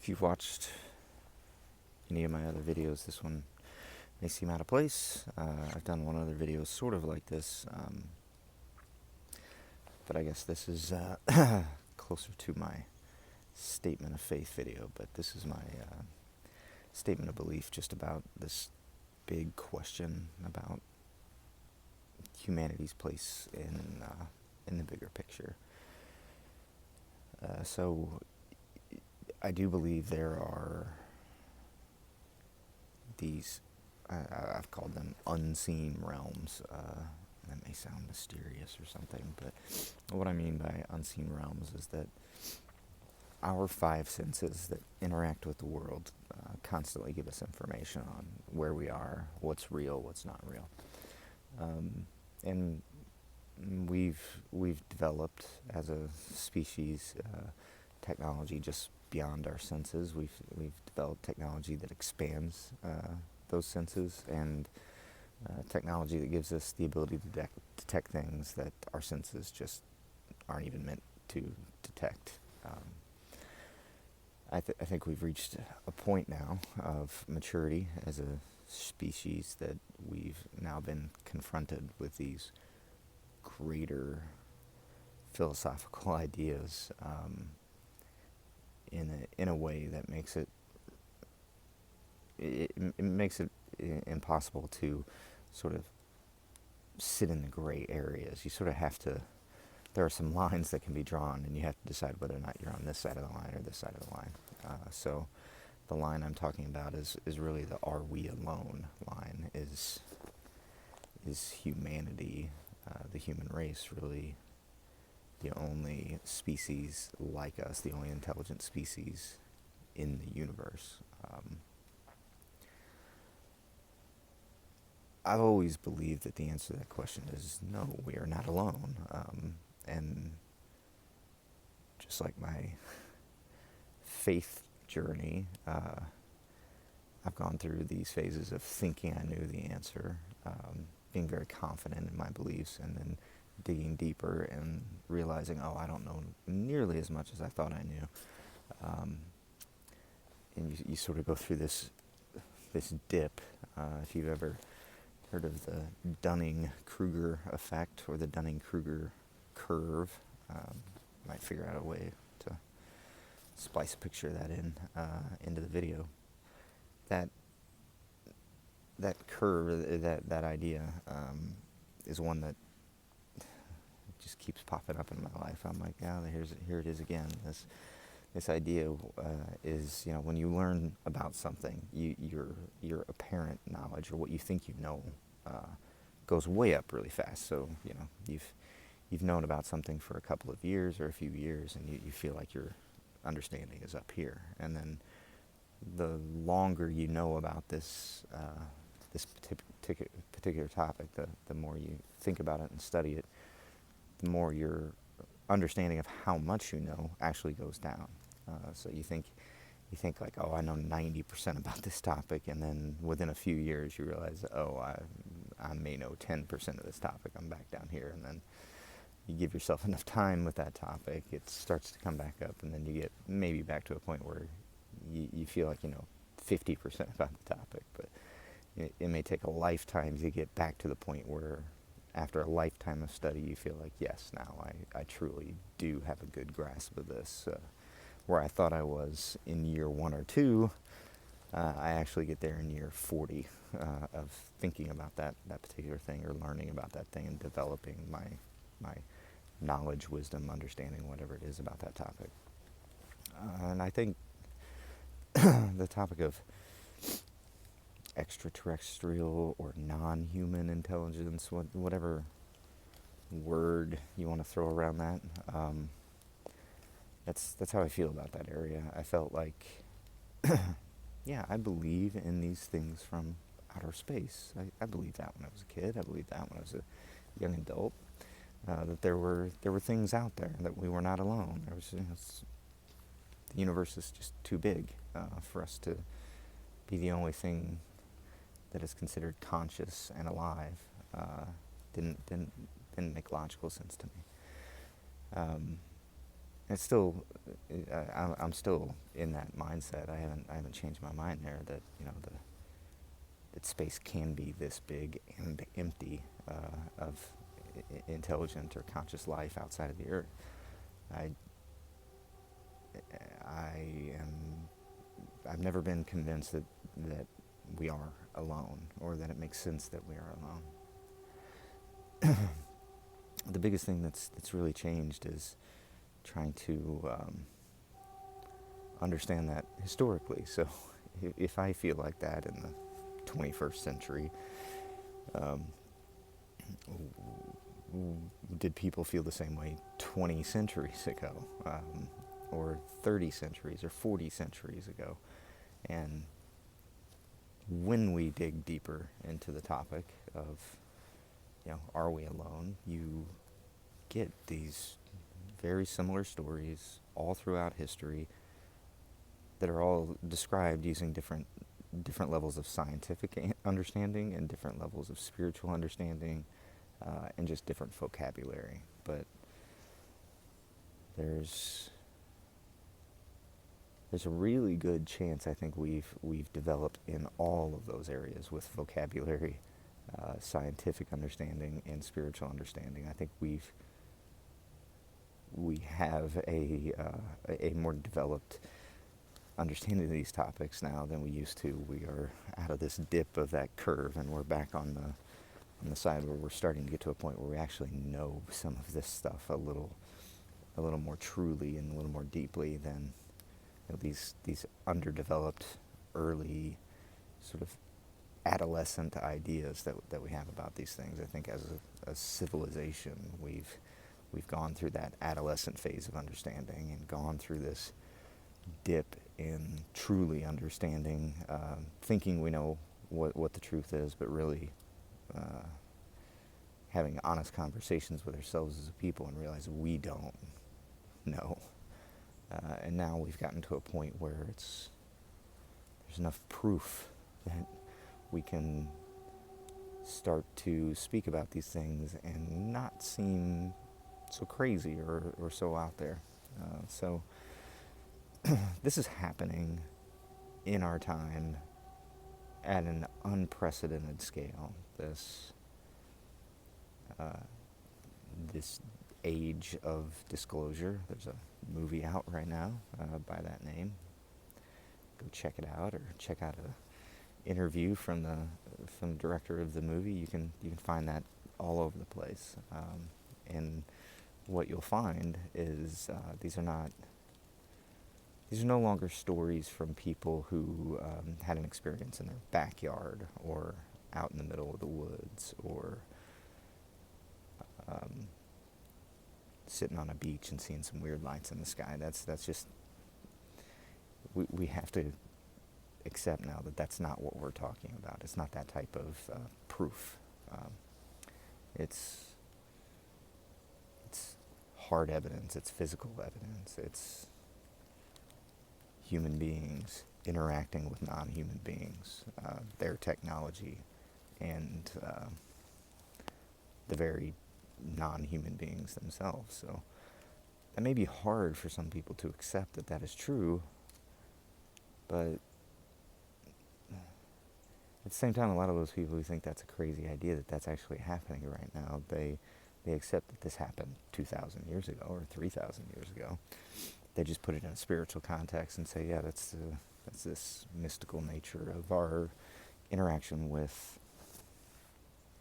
If you've watched any of my other videos, this one may seem out of place. I've done one other video sort of like this, but I guess this is closer to my statement of faith video, but this is my statement of belief just about this big question about humanity's place in the bigger picture. So I do believe there are these, I've called them unseen realms. That may sound mysterious or something, but what I mean by unseen realms is that our five senses that interact with the world constantly give us information on where we are, what's real, what's not real. And we've developed as a species technology just beyond our senses. We've developed technology that expands those senses, and technology that gives us the ability to detect things that our senses just aren't even meant to detect. I think we've reached a point now of maturity as a species that we've now been confronted with these greater philosophical ideas in a way that makes it makes it impossible to sort of sit in the gray areas. You sort of have to. There are some lines that can be drawn, and you have to decide whether or not you're on this side of the line or this side of the line. So the line I'm talking about is really the "Are we alone?" line. Is humanity, the human race, really the only species like us, the only intelligent species in the universe? I've always believed that the answer to that question is no, we are not alone. And just like my faith journey, I've gone through these phases of thinking I knew the answer, being very confident in my beliefs, and then digging deeper and realizing, oh, I don't know nearly as much as I thought I knew. And you sort of go through this dip. If you've ever heard of the Dunning-Kruger effect or the Dunning-Kruger curve, might figure out a way to splice a picture of that into the video. That curve, that idea, is one that just keeps popping up in my life. I'm like, yeah, here it is again. This idea is, when you learn about something, your apparent knowledge, or what you think you know, goes way up really fast. So you've known about something for a couple of years or a few years, and you feel like your understanding is up here. And then the longer you know about this particular topic, the more you think about it and study it, the more your understanding of how much you know actually goes down. So you think like, oh, I know 90% about this topic, and then within a few years you realize, oh, I may know 10% of this topic. I'm back down here, and then you give yourself enough time with that topic, it starts to come back up, and then you get maybe back to a point where you feel like you know 50% about the topic, but it may take a lifetime to get back to the point where after a lifetime of study you feel like, yes, now I truly do have a good grasp of this. Where I thought I was in year 1 or 2, I actually get there in year 40 of thinking about that particular thing, or learning about that thing, and developing my knowledge, wisdom, understanding, whatever it is about that topic. And I think the topic of extraterrestrial or non-human intelligence, whatever word you want to throw around that, that's how I feel about that area. I felt like, yeah, I believe in these things from outer space. I believed that when I was a kid. I believed that when I was a young adult. That there were things out there, that we were not alone. There was, the universe is just too big for us to be the only thing that is considered conscious and alive. Didn't make logical sense to me. it's still, I'm still in that mindset. I haven't changed my mind there that, that space can be this big and empty of intelligent or conscious life outside of the Earth. I, I am, I've never been convinced that we are alone, or that it makes sense that we are alone. The biggest thing that's really changed is trying to understand that historically. So, if I feel like that in the 21st century, um, did people feel the same way 20 centuries ago, or 30 centuries, or 40 centuries ago? And when we dig deeper into the topic of, are we alone, you get these very similar stories all throughout history that are all described using different levels of scientific understanding and different levels of spiritual understanding, and just different vocabulary. But there's a really good chance, I think, we've developed in all of those areas with vocabulary, scientific understanding, and spiritual understanding. I think we have a more developed understanding of these topics now than we used to. We are out of this dip of that curve, and we're back on the side where we're starting to get to a point where we actually know some of this stuff a little more truly and a little more deeply than, these underdeveloped early sort of adolescent ideas that we have about these things. I think as a civilization, we've gone through that adolescent phase of understanding and gone through this dip in truly understanding, thinking we know what the truth is, but really having honest conversations with ourselves as a people and realize we don't know. And now we've gotten to a point where there's enough proof that we can start to speak about these things and not seem so crazy or so out there. So this is happening in our time at an unprecedented scale. This age of disclosure. There's a movie out right now by that name. Go check it out, or check out a interview from the director of the movie. You can find that all over the place. And what you'll find is these are no longer stories from people who had an experience in their backyard or out in the middle of the woods, or sitting on a beach and seeing some weird lights in the sky. That's just, we have to accept now that that's not what we're talking about. It's not that type of proof. It's hard evidence. It's physical evidence. It's human beings interacting with non-human beings, their technology, and the very non-human beings themselves. So that may be hard for some people to accept that is true, but at the same time, a lot of those people who think that's a crazy idea, that's actually happening right now, they accept that this happened 2,000 years ago or 3,000 years ago. They just put it in a spiritual context and say, yeah, that's this mystical nature of our interaction with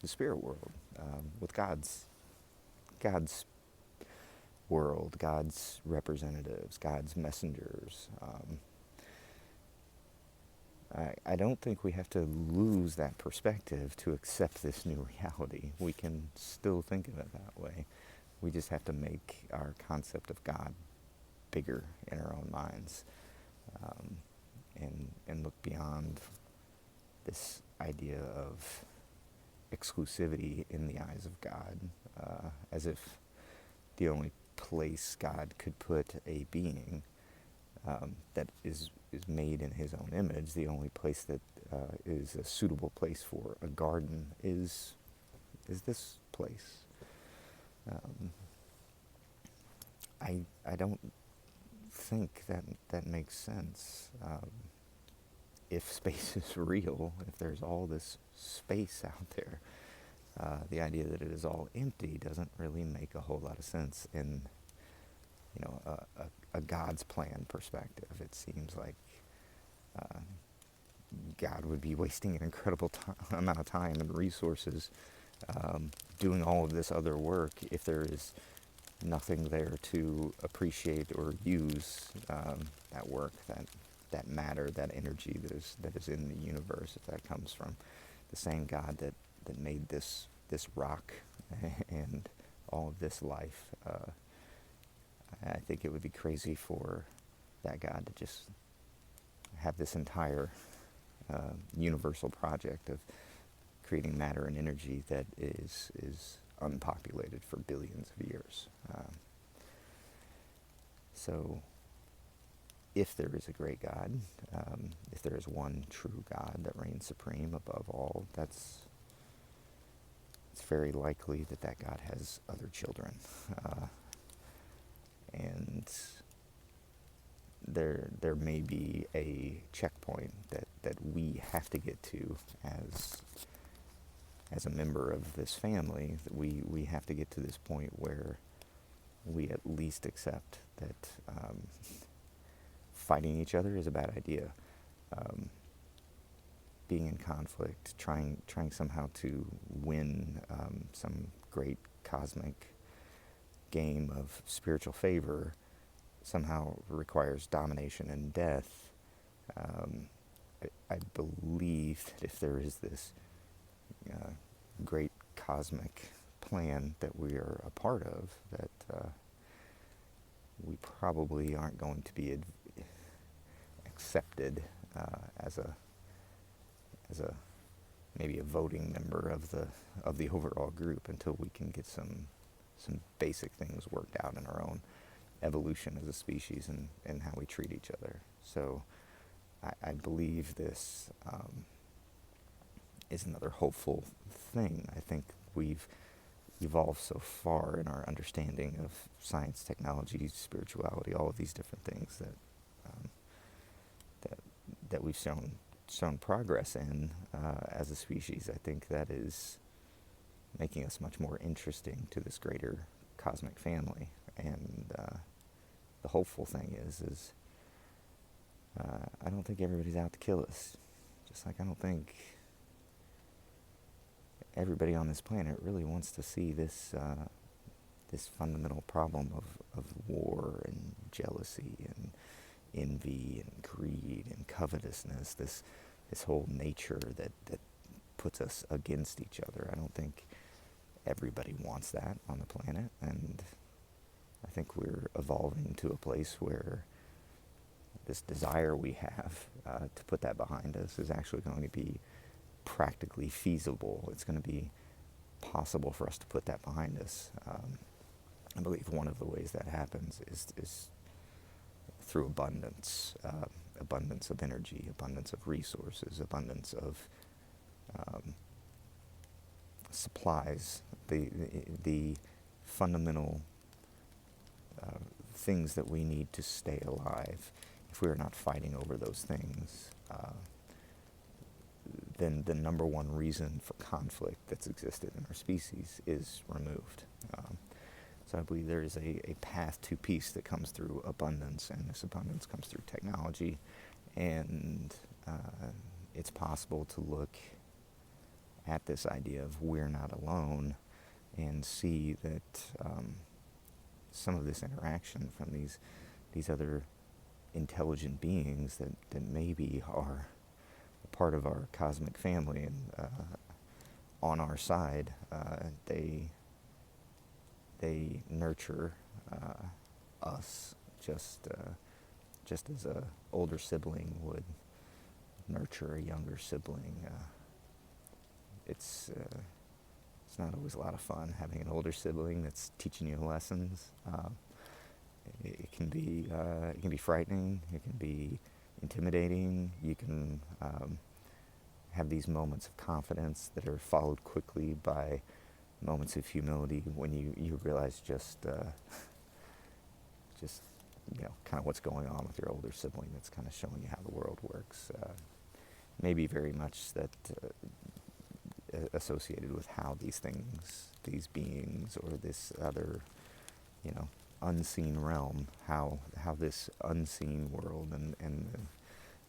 the spirit world, with God's world, God's representatives, God's messengers. I don't think we have to lose that perspective to accept this new reality. We can still think of it that way. We just have to make our concept of God bigger in our own minds, and look beyond this idea of exclusivity in the eyes of God, as if the only place God could put a being that is made in his own image, the only place that is a suitable place for a garden is this place. I don't think that makes sense. If space is real, if there's all this space out there, the idea that it is all empty doesn't really make a whole lot of sense in, a God's plan perspective. It seems like uh, God would be wasting an incredible amount of time and resources doing all of this other work if there is nothing there to appreciate or use that work, that matter, that energy that is in the universe. If that comes from the same God that made this rock and all of this life, I think it would be crazy for that God to just have this entire universal project of creating matter and energy that is unpopulated for billions of years. So if there is a great God, if there is one true God that reigns supreme above all, it's very likely that God has other children. And there may be a checkpoint that we have to get to as a member of this family. That we have to get to this point where we at least accept that fighting each other is a bad idea. Being in conflict, trying somehow to win some great cosmic game of spiritual favor somehow requires domination and death. I believe that if there is this great cosmic plan that we are a part of, that we probably aren't going to be accepted as a maybe a voting member of the overall group until we can get some basic things worked out in our own evolution as a species and how we treat each other. So I believe this is another hopeful thing. I think we've evolved so far in our understanding of science, technology, spirituality, all of these different things that we've shown progress in as a species. I think that is making us much more interesting to this greater cosmic family. And the hopeful thing is I don't think everybody's out to kill us. Just like I don't think everybody on this planet really wants to see this fundamental problem of war and jealousy and envy and greed and covetousness, this whole nature that puts us against each other. I don't think everybody wants that on the planet, and I think we're evolving to a place where this desire we have to put that behind us is actually going to be practically feasible. It's going to be possible for us to put that behind us. I believe one of the ways that happens is through abundance, abundance of energy, abundance of resources, abundance of supplies, the fundamental things that we need to stay alive. If we are not fighting over those things, then the number one reason for conflict that's existed in our species is removed. So I believe there is a path to peace that comes through abundance, and this abundance comes through technology. And it's possible to look at this idea of we're not alone and see that some of this interaction from these other intelligent beings that maybe are a part of our cosmic family and on our side, they nurture us just as a older sibling would nurture a younger sibling. It's not always a lot of fun having an older sibling that's teaching you lessons. It can be frightening. It can be intimidating. You can have these moments of confidence that are followed quickly by moments of humility when you realize just just, kind of what's going on with your older sibling that's kind of showing you how the world works. Maybe very much that associated with how these things, these beings, or this other, unseen realm, how this unseen world and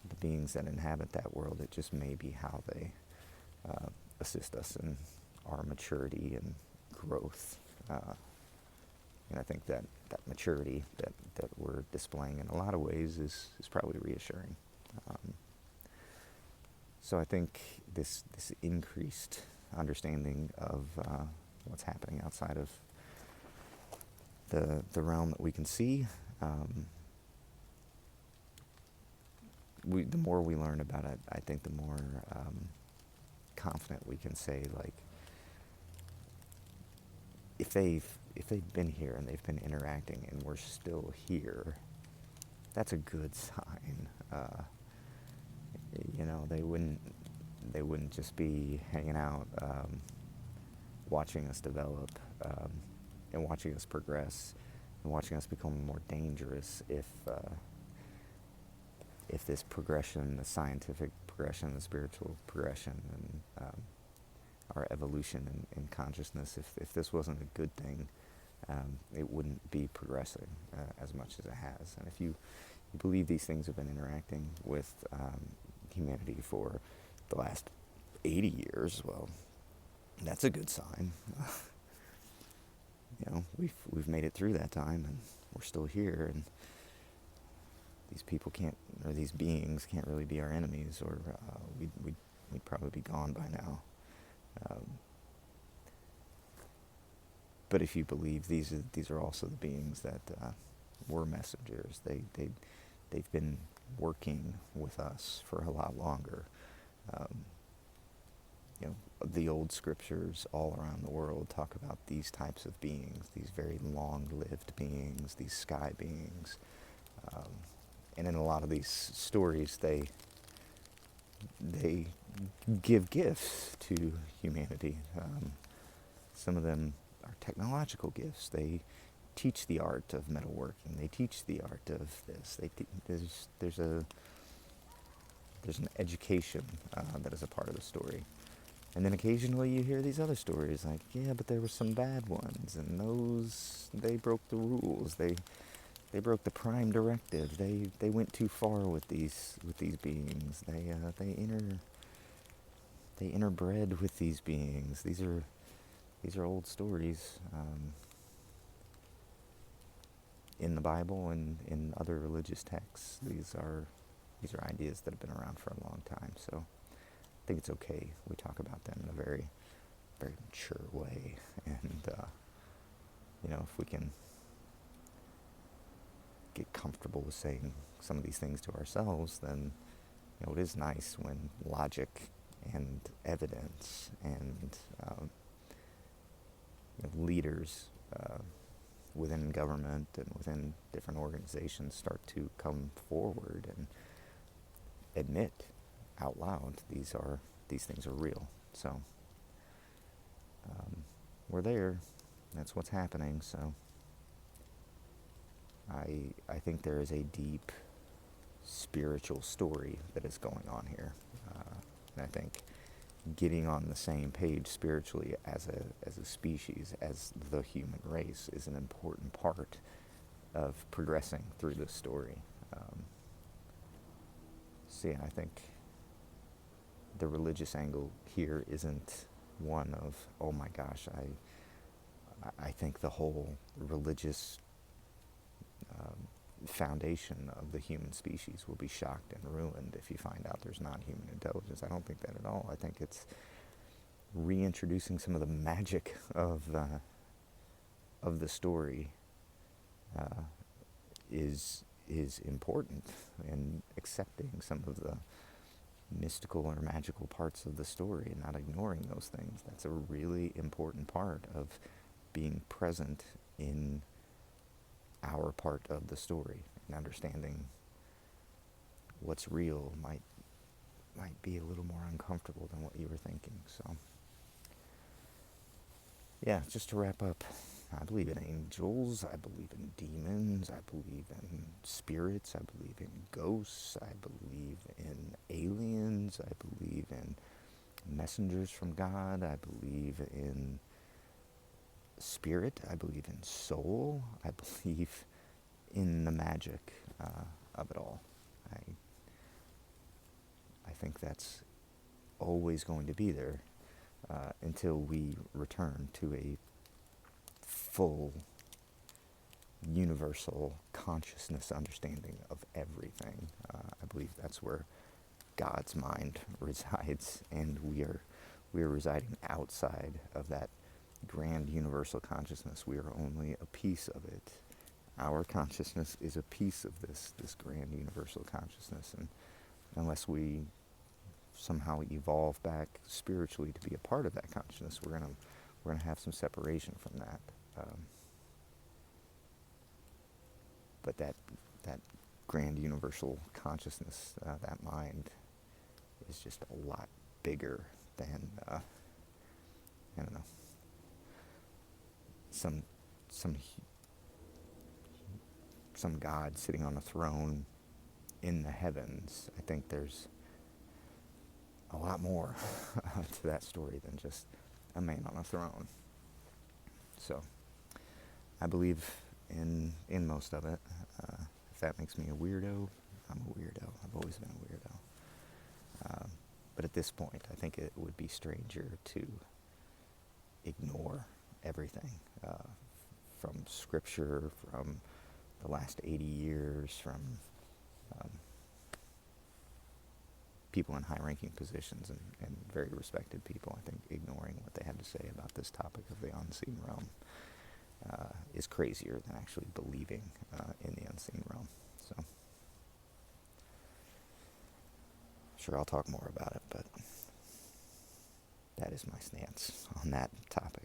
the beings that inhabit that world, it just may be how they assist us in our maturity and growth. And I think that maturity that we're displaying in a lot of ways is probably reassuring. So I think this increased understanding of what's happening outside of the realm that we can see, the more we learn about it, I think the more confident we can say, like, if they've been here and they've been interacting and we're still here, that's a good sign. They wouldn't just be hanging out, watching us develop, and watching us progress, and watching us become more dangerous if this progression, the scientific progression, the spiritual progression, and our evolution in consciousness, if this wasn't a good thing, it wouldn't be progressing as much as it has. And if you believe these things have been interacting with humanity for the last 80 years, well, that's a good sign. We've made it through that time, and we're still here, and these people can't, or these beings can't really be our enemies, or we'd probably be gone by now. But if you believe these are also the beings that were messengers, they've been working with us for a lot longer. The old scriptures all around the world talk about these types of beings, these very long-lived beings, these sky beings. And in a lot of these stories, they give gifts to humanity. Some of them are technological gifts. They teach the art of metalworking. They teach the art of this. There's an education that is a part of the story. And then occasionally you hear these other stories like, yeah, but there were some bad ones, and those, they broke the rules. They broke the prime directive. They went too far with these beings. They interbred with these beings. These are old stories in the Bible and in other religious texts. These are ideas that have been around for a long time. So I think it's okay we talk about them in a very, very mature way. And if we can get comfortable with saying some of these things to ourselves, then it is nice when logic and evidence and leaders within government and within different organizations start to come forward and admit out loud these things are real. So we're there. That's what's happening. So I think there is a deep spiritual story that is going on here, and I think getting on the same page spiritually as a species, as the human race, is an important part of progressing through this story. So yeah, I think the religious angle here isn't one of, oh my gosh, I think the whole religious foundation of the human species will be shocked and ruined if you find out there's non-human intelligence. I don't think that at all. I think it's reintroducing some of the magic of the story is important, and accepting some of the mystical or magical parts of the story and not ignoring those things. That's a really important part of being present in our part of the story, and understanding what's real might be a little more uncomfortable than what you were thinking. So yeah, just to wrap up, I believe in angels, I believe in demons, I believe in spirits, I believe in ghosts, I believe in aliens, I believe in messengers from God, I believe in spirit, I believe in soul, I believe in the magic of it all. I, I think that's always going to be there until we return to a full universal consciousness understanding of everything. I believe that's where God's mind resides, and we are residing outside of that grand universal consciousness. We are only a piece of it. Our consciousness is a piece of this grand universal consciousness, and unless we somehow evolve back spiritually to be a part of that consciousness, we're gonna have some separation from that. But that grand universal consciousness, that mind, is just a lot bigger than I don't know, some some some God sitting on a throne in the heavens. I think there's a lot more to that story than just a man on a throne. So I believe in most of it. If that makes me a weirdo, I'm a weirdo. I've always been a weirdo. But at this point, I think it would be stranger to ignore everything from scripture, from the last 80 years, from um, people in high-ranking positions and very respected people. I think ignoring what they had to say about this topic of the unseen realm is crazier than actually believing in the unseen realm. So, sure, I'll talk more about it, but that is my stance on that topic.